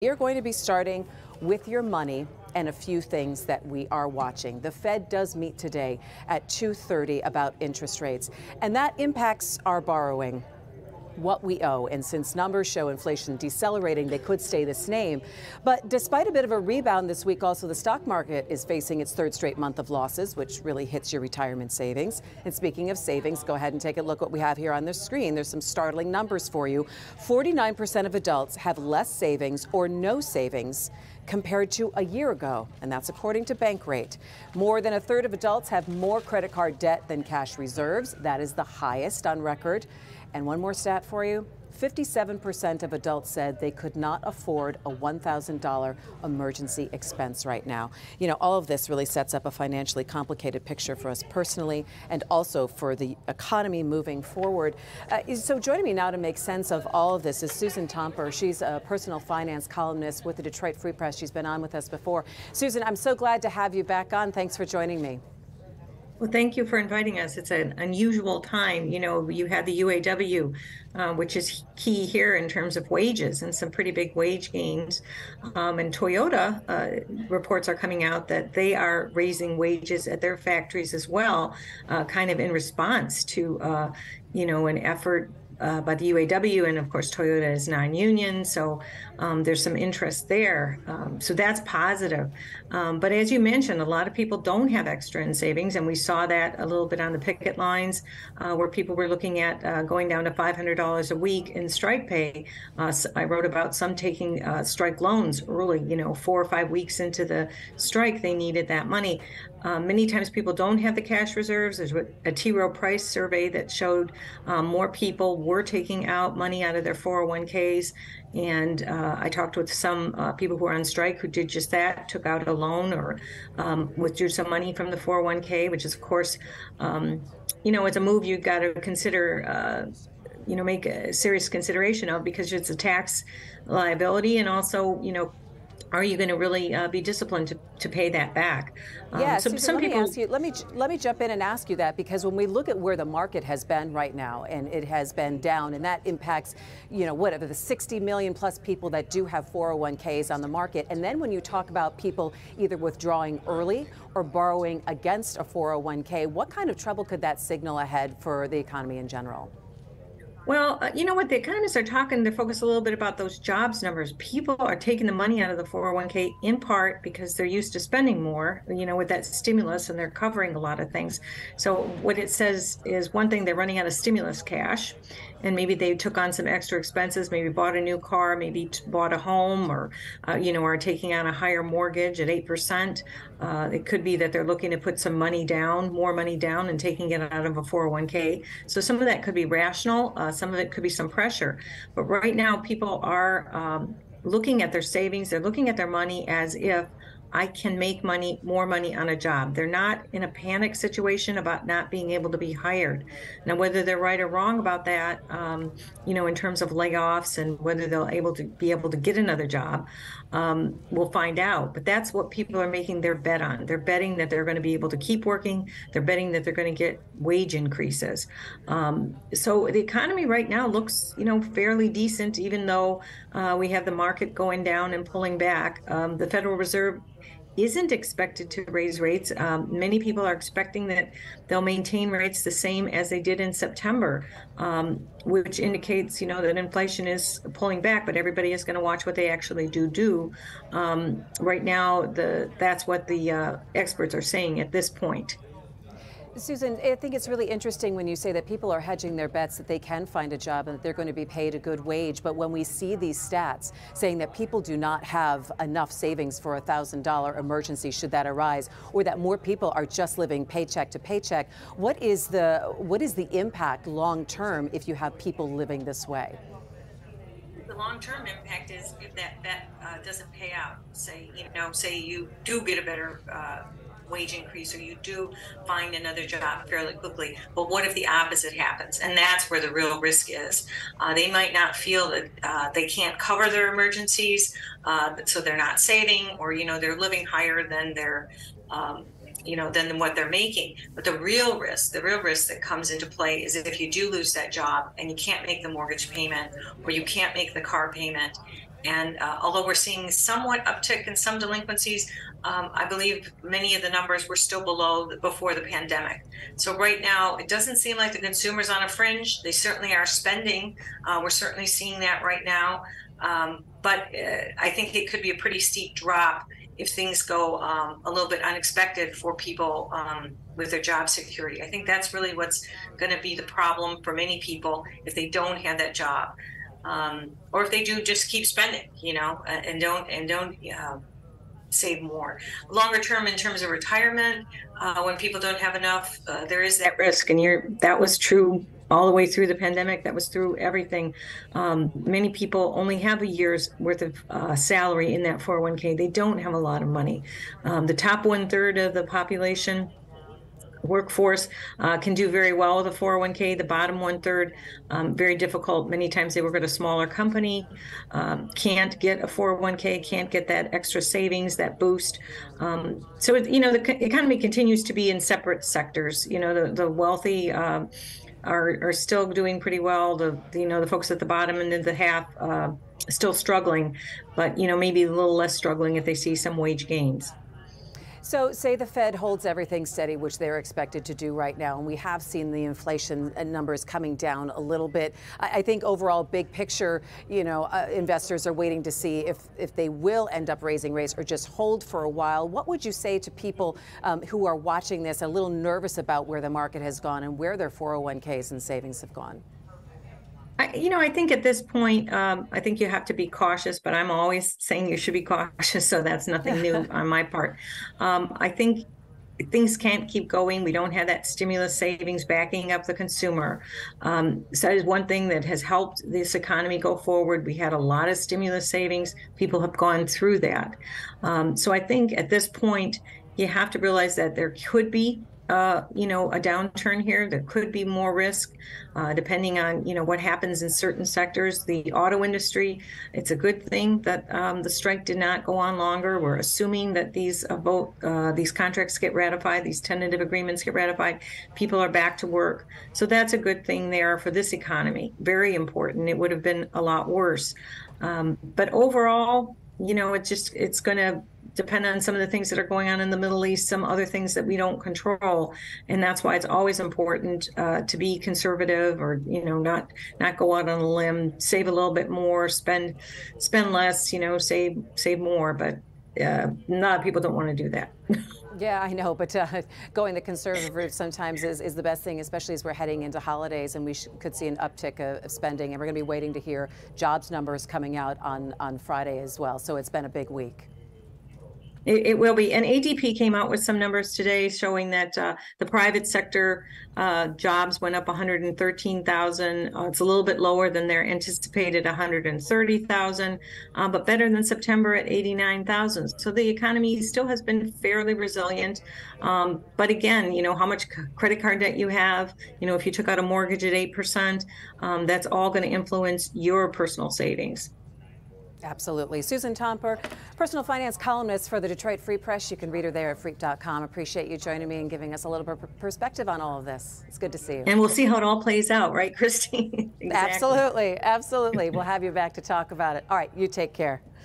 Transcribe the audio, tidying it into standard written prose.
We are going to be starting with your money and a few things that we are watching. The Fed does meet today at 2:30 about interest rates, and that impacts our borrowing, what we owe. And since numbers show inflation decelerating, they could stay the same. But despite a bit of a rebound this week, also the stock market is facing its third straight month of losses, which really hits your retirement savings. And speaking of savings, go ahead and take a look at what we have here on the screen. There's some startling numbers for you. 49% of adults have less savings or no savings compared to a year ago, and that's according to Bankrate. More than a third of adults have more credit card debt than cash reserves. That is the highest on record. And one more stat for you. 57% of adults said they could not afford a $1,000 emergency expense right now. You know, all of this really sets up a financially complicated picture for us personally and also for the economy moving forward. So joining me now to make sense of all of this is Susan Tomper. She's a personal finance columnist with the Detroit Free Press. She's been on with us before. Susan, I'm so glad to have you back on. Thanks for joining me. Well, thank you for inviting us. It's an unusual time. You know, you had the UAW, which is key here in terms of wages and some pretty big wage gains. And Toyota reports are coming out that they are raising wages at their factories as well, kind of in response to, you know, an effort by the UAW, and of course Toyota is non-union, so there's some interest there. So that's positive. But as you mentioned, a lot of people don't have extra in savings, and we saw that a little bit on the picket lines, where people were looking at going down to $500 a week in strike pay. I wrote about some taking strike loans early, you know, 4 or 5 weeks into the strike, they needed that money. Many times people don't have the cash reserves. There's a T. Rowe Price survey that showed more people were taking out money out of their 401ks. And I talked with some people who are on strike who did just that, took out a loan or withdrew some money from the 401k, which is, of course, you know, it's a move you've got to consider, you know, make a serious consideration of, because it's a tax liability, and also, you know, are you going to really be disciplined to pay that back? Yeah, Susan, some people. Let me jump in and ask you that, because when we look at where the market has been right now, and it has been down, and that impacts, you know, whatever the 60 million plus people that do have 401ks on the market, and then when you talk about people either withdrawing early or borrowing against a 401k, what kind of trouble could that signal ahead for the economy in general? Well, you know what, the economists are talking, they're focused a little bit about those jobs numbers. People are taking the money out of the 401k in part because they're used to spending more, you know, with that stimulus, and they're covering a lot of things. So what it says is, one thing, they're running out of stimulus cash, and maybe they took on some extra expenses, maybe bought a new car, maybe bought a home, or, you know, are taking on a higher mortgage at 8%. It could be that they're looking to put some money down, more money down, and taking it out of a 401k. So some of that could be rational. Some of it could be some pressure. But right now, people are looking at their savings. They're looking at their money as if I can make money, more money on a job. They're not in a panic situation about not being able to be hired. Now, whether they're right or wrong about that, you know, in terms of layoffs and whether they'll be able to get another job, we'll find out. But that's what people are making their bet on. They're betting that they're going to be able to keep working. They're betting that they're going to get wage increases. So the economy right now looks, you know, fairly decent, even though we have the market going down and pulling back. The Federal Reserve isn't expected to raise rates. Many people are expecting that they'll maintain rates the same as they did in September, which indicates, you know, that inflation is pulling back, but everybody is going to watch what they actually do. Right now, that's what the experts are saying at this point. Susan, I think it's really interesting when you say that people are hedging their bets that they can find a job and that they're going to be paid a good wage. But when we see these stats saying that people do not have enough savings for a $1,000 emergency should that arise, or that more people are just living paycheck to paycheck, what is the impact long term if you have people living this way? The long-term impact is if that doesn't pay out. Say you do get a better wage increase, or you do find another job fairly quickly. But what if the opposite happens? And that's where the real risk is. They might not feel that they can't cover their emergencies, so they're not saving, or, you know, they're living higher than their than what they're making. But the real risk that comes into play is if you do lose that job and you can't make the mortgage payment, or you can't make the car payment, And although we're seeing somewhat uptick in some delinquencies, I believe many of the numbers were still below before the pandemic. So right now, it doesn't seem like the consumer's on a fringe. They certainly are spending. We're certainly seeing that right now. But I think it could be a pretty steep drop if things go a little bit unexpected for people with their job security. I think that's really what's going to be the problem for many people if they don't have that job. Or if they do just keep spending, and don't save more. Longer term, in terms of retirement, when people don't have enough, there is that risk. And that was true all the way through the pandemic. That was through everything. Many people only have a year's worth of salary in that 401k. They don't have a lot of money. The top 1/3 of the population workforce can do very well with a 401k. The bottom 1/3, very difficult. Many times they work at a smaller company, can't get a 401k, can't get that extra savings, that boost. So the economy continues to be in separate sectors. The wealthy are still doing pretty well. The folks at the bottom and then the half still struggling, but maybe a little less struggling if they see some wage gains. So say the Fed holds everything steady, which they're expected to do right now, and we have seen the inflation numbers coming down a little bit. I think overall, big picture, investors are waiting to see if they will end up raising rates or just hold for a while. What would you say to people who are watching this, a little nervous about where the market has gone and where their 401ks and savings have gone? I think at this point, I think you have to be cautious, but I'm always saying you should be cautious. So that's nothing new on my part. I think things can't keep going. We don't have that stimulus savings backing up the consumer. So that is one thing that has helped this economy go forward. We had a lot of stimulus savings. People have gone through that. So I think at this point, you have to realize that there could be a downturn here. There could be more risk, depending on, what happens in certain sectors. The auto industry, it's a good thing that the strike did not go on longer. We're assuming that these contracts get ratified, these tentative agreements get ratified. People are back to work. So that's a good thing there for this economy. Very important. It would have been a lot worse. But overall, it's going to depend on some of the things that are going on in the Middle East, some other things that we don't control. And that's why it's always important to be conservative or, not go out on a limb, save a little bit more, spend less, save more. But a lot of people don't want to do that. Yeah, I know, but going the conservative route sometimes is the best thing, especially as we're heading into holidays and we could see an uptick of spending. And we're going to be waiting to hear jobs numbers coming out on Friday as well. So it's been a big week. It will be. And ADP came out with some numbers today showing that the private sector jobs went up 113,000. It's a little bit lower than their anticipated 130,000, but better than September at 89,000. So the economy still has been fairly resilient. But again, how much credit card debt you have, if you took out a mortgage at 8%, that's all going to influence your personal savings. Absolutely. Susan Tomper, personal finance columnist for the Detroit Free Press. You can read her there at freep.com. Appreciate you joining me and giving us a little bit of perspective on all of this. It's good to see you. And we'll see how it all plays out, right, Christine? Exactly. Absolutely. Absolutely. We'll have you back to talk about it. All right. You take care.